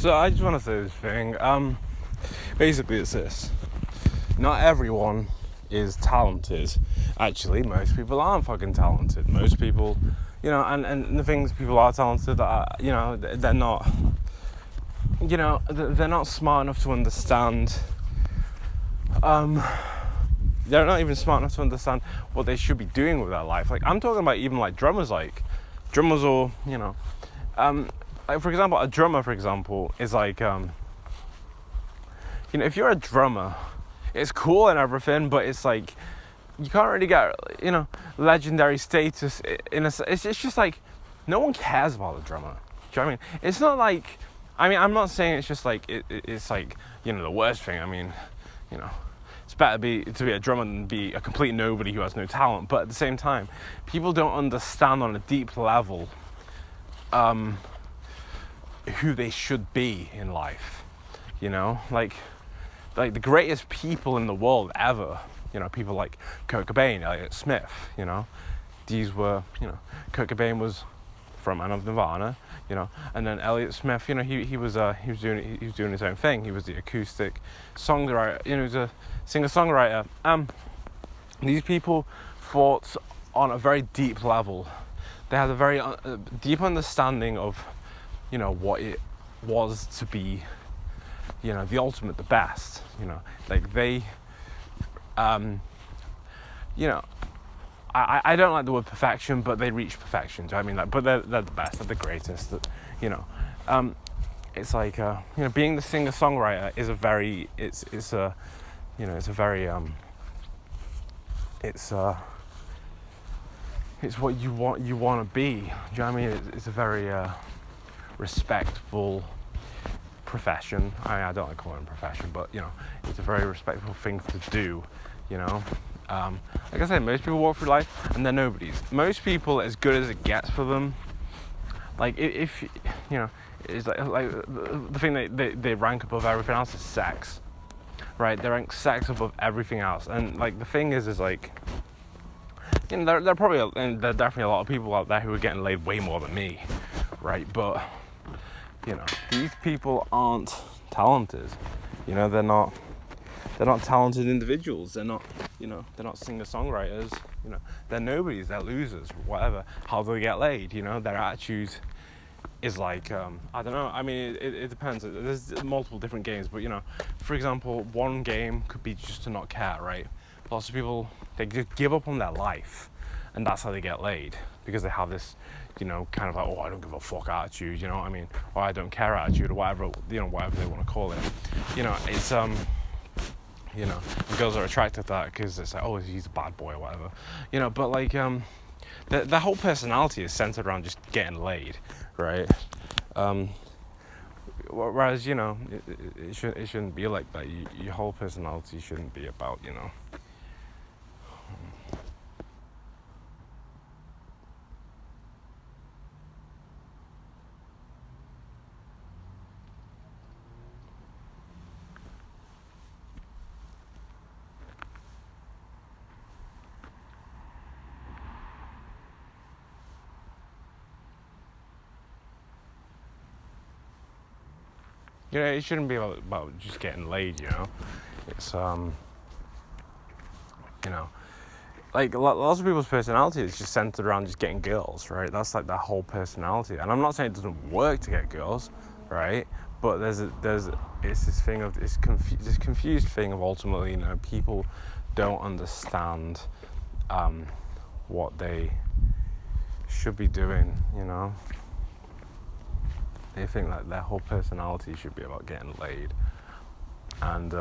So I just want to say this thing. Basically, it's this: not everyone is talented. Actually, most people aren't fucking talented. Most people, and the things people are talented at, they're not. They're not smart enough to understand. They're not even smart enough to understand what they should be doing with their life. Like, I'm talking about even like drummers, or like, for example, a drummer, for example, is like, if you're a drummer, it's cool and everything, but it's like, you can't really get, legendary status it's just like, no one cares about the drummer. Do you know what I mean? It's not like, I'm not saying it's just like, it's like, the worst thing. It's better to be a drummer than be a complete nobody who has no talent. But at the same time, people don't understand on a deep level who they should be in life. Like the greatest people in the world ever. People like Kurt Cobain, Elliott Smith. These were, Kurt Cobain was frontman of Nirvana. And then Elliott Smith, he was doing his own thing. He was the acoustic songwriter. He was a singer-songwriter. These people fought on a very deep level. They had a very deep understanding of, what it was to be, the ultimate, the best. Like they, I don't like the word perfection, but they reach perfection. Do you know what I mean? But they're the best, they're the greatest. It's like being the singer-songwriter is a very it's what you want to be. Do you know what I mean? It's a very respectful profession. I don't like calling it a profession, but it's a very respectful thing to do. Like I said, most people walk through life and they're nobodies. Most people, as good as it gets for them, like if it's like the thing they rank above everything else is sex, right? They rank sex above everything else. And like the thing is like, there are definitely a lot of people out there who are getting laid way more than me, right? But these people aren't talented. They're not talented individuals. They're not singer-songwriters. They're nobodies. They're losers. Whatever. How do they get laid? Their attitude is like, I don't know. It depends. There's multiple different games, but for example, one game could be just to not care, right? Lots of people, they just give up on their life, and that's how they get laid, because they have this, kind of like, oh, I don't give a fuck attitude, or I don't care attitude, or whatever, whatever they want to call it. It's girls are attracted to that because it's like, oh, he's a bad boy or whatever, but like, the whole personality is centered around just getting laid, right? Whereas, it shouldn't be like that. Your whole personality shouldn't be about, it shouldn't be about just getting laid, It's, like lots of people's personality is just centered around just getting girls, right? That's like their whole personality. And I'm not saying it doesn't work to get girls, right? But it's this thing of this confused thing of ultimately, people don't understand what they should be doing, They think that their whole personality should be about getting laid, and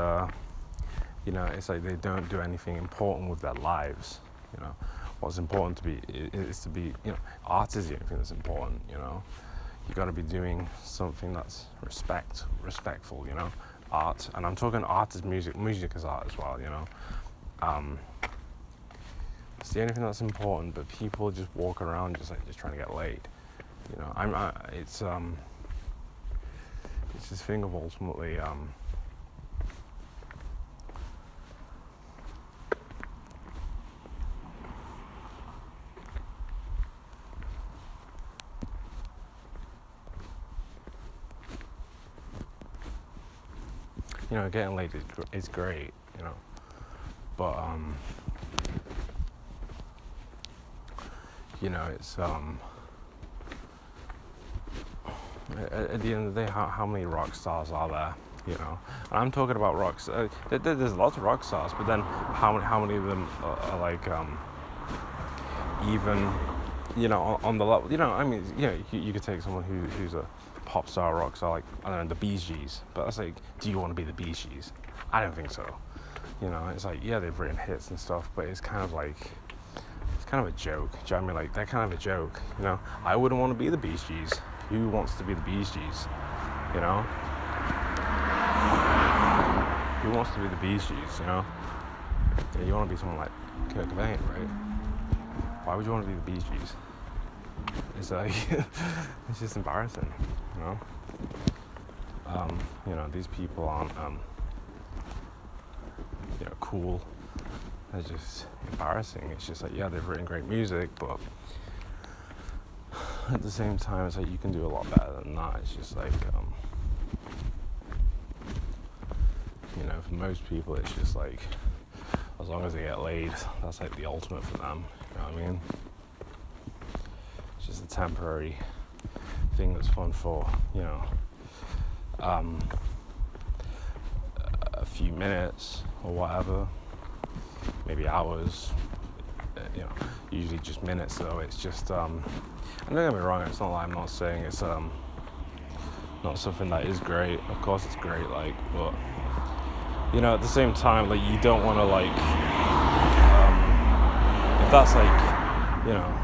it's like they don't do anything important with their lives. What's important is to be, art is the only thing that's important. You got to be doing something that's respectful. Art, and I'm talking art as music is art as well. It's the only thing that's important, but people just walk around just trying to get laid. It's this thing of ultimately, you know, getting laid is great, you know, but you know, it's at the end of the day, how many rock stars are there? You know, and I'm talking about rock stars. There's lots of rock stars, but then how many of them are like even, you know, on the level? You know, I mean, you know, you could take someone who's a pop star, rock star, like, I don't know, the Bee Gees. But that's like, do you want to be the Bee Gees? I don't think so. You know, it's like, yeah, they've written hits and stuff, but it's kind of like, it's kind of a joke. Do you know what I mean? Like, they're kind of a joke. You know, I wouldn't want to be the Bee Gees. Who wants to be the Bee Gees? You know? Who wants to be the Bee Gees, you know? Yeah, you want to be someone like Kurt Cobain, right? Why would you want to be the Bee Gees? It's like, it's just embarrassing, you know? You know, these people aren't, you know, cool. They're just embarrassing. It's just like, yeah, they've written great music, but at the same time, it's like, you can do a lot better than that. It's just like, you know, for most people, it's just like, as long as they get laid, that's like the ultimate for them. You know what I mean? It's just a temporary thing that's fun for, you know, a few minutes or whatever, maybe hours. You know, usually just minutes though. It's just, and don't get me wrong, it's not like I'm not saying it's not something that is great. Of course it's great, like, but you know, at the same time, like, you don't want to, like, if that's like, you know,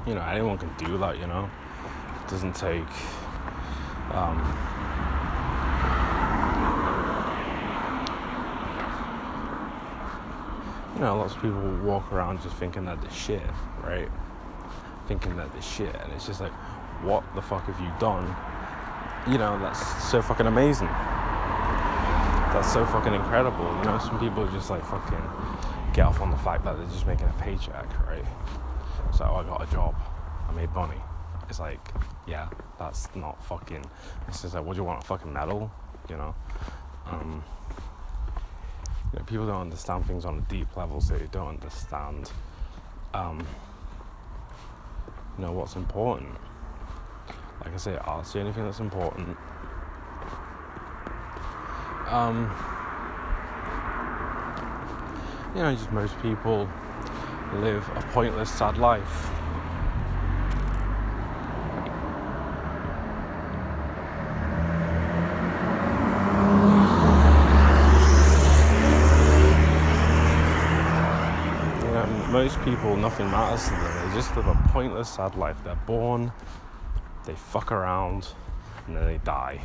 you know, anyone can do that, you know. It doesn't take you know, lots of people walk around just thinking that they're shit, right? Thinking that they're shit, and it's just like, what the fuck have you done? You know, that's so fucking amazing. That's so fucking incredible. You know, some people just like fucking get off on the fact that they're just making a paycheck, right? So, I got a job, I made money. It's like, yeah, that's not fucking, it's just like, what do you want, a fucking medal? You know? You know, people don't understand things on a deep level, so they don't understand, you know, what's important. Like I say, art's the only thing that's important. You know, just most people live a pointless, sad life. You know, most people, nothing matters to them. They just live a pointless, sad life. They're born, they fuck around, and then they die.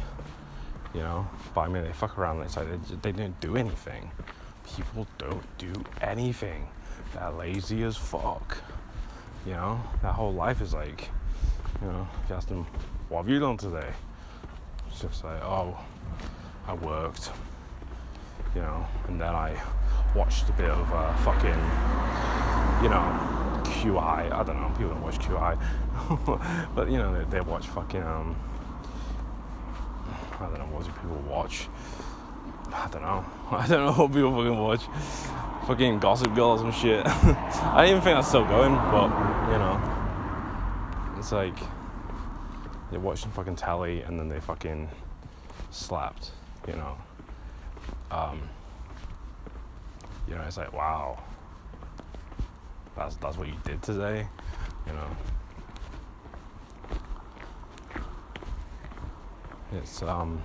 You know, but I mean, they fuck around. It's like they don't do anything. People don't do anything. They're lazy as fuck. You know, their whole life is like, you know, if you ask them, what have you done today? It's just like, oh, I worked, you know, and then I watched a bit of fucking, you know, QI. I don't know, people don't watch QI. But, you know, they watch fucking, I don't know, what do people watch? I don't know what people fucking watch. Fucking Gossip Girl or some shit. I don't even think that's still going, but, you know, it's like, they watch some fucking telly and then they fucking slapped, you know. You know, it's like, wow, that's what you did today, you know. It's, you know,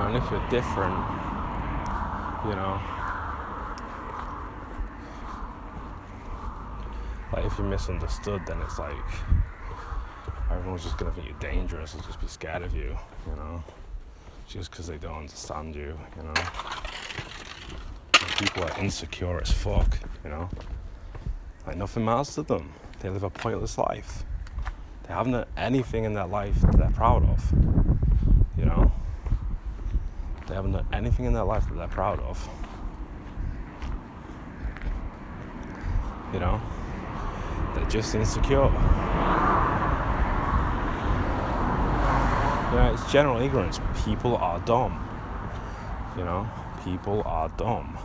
and if you're different, you know, like if you're misunderstood, then it's like everyone's just gonna think you're dangerous and just be scared of you, you know, just because they don't understand you, you know. And people are insecure as fuck, you know, like nothing matters to them. They live a pointless life. They haven't done anything in their life that they're proud of, you know. They haven't done anything in their life that they're proud of. You know? They're just insecure. You know, it's general ignorance. People are dumb. You know? People are dumb.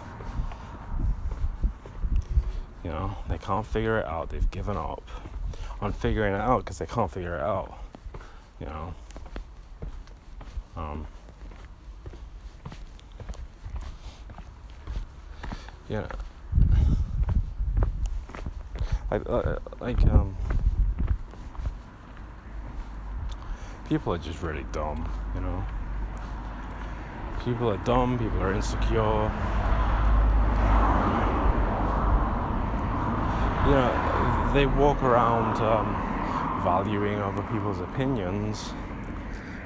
You know? They can't figure it out. They've given up on figuring it out because they can't figure it out. You know? Yeah. People are just really dumb, you know? People are dumb, people are insecure. You know, they walk around valuing other people's opinions,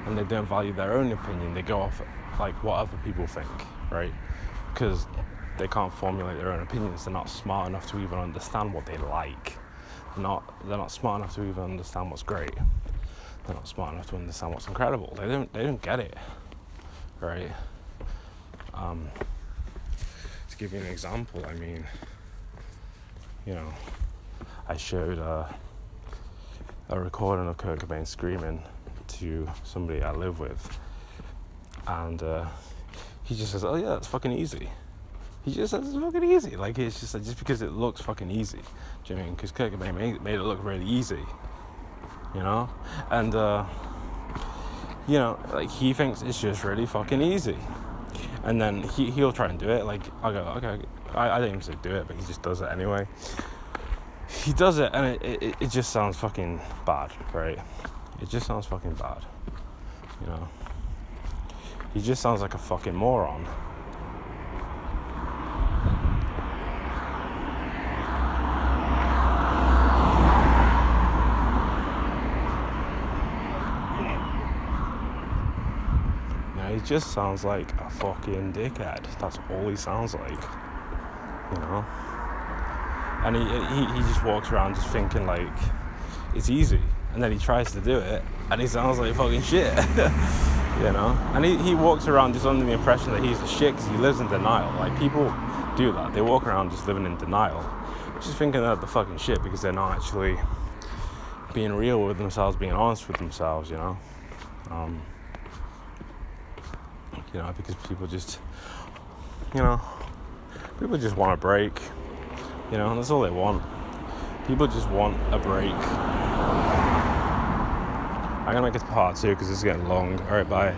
and they don't value their own opinion. They go off like what other people think, right? Because they can't formulate their own opinions. They're not smart enough to even understand what they like. They're not smart enough to even understand what's great. They're not smart enough to understand what's incredible. They don't get it, right? To give you an example, I mean, you know, I showed a recording of Kurt Cobain screaming to somebody I live with, and he just says, "Oh yeah, it's fucking easy." He just says it's fucking easy. Like, it's just because it looks fucking easy. Do you know what I mean? Because Kurt Cobain made it look really easy, you know? And, you know, like, he thinks it's just really fucking easy. And then he'll try and do it. Like, I go, okay, I didn't even say do it, but he just does it anyway. He does it, and it just sounds fucking bad, right? It just sounds fucking bad, you know? He just sounds like a fucking moron. He just sounds like a fucking dickhead. That's all he sounds like, you know. And he just walks around just thinking like it's easy, and then he tries to do it, and he sounds like fucking shit, you know. And he walks around just under the impression that he's the shit because he lives in denial. Like, people do that. They walk around just living in denial, just thinking they're the fucking shit because they're not actually being real with themselves, being honest with themselves, you know. You know, because people just want a break. You know, that's all they want. People just want a break. I'm gonna make this part 2 because it's getting long. Alright, bye.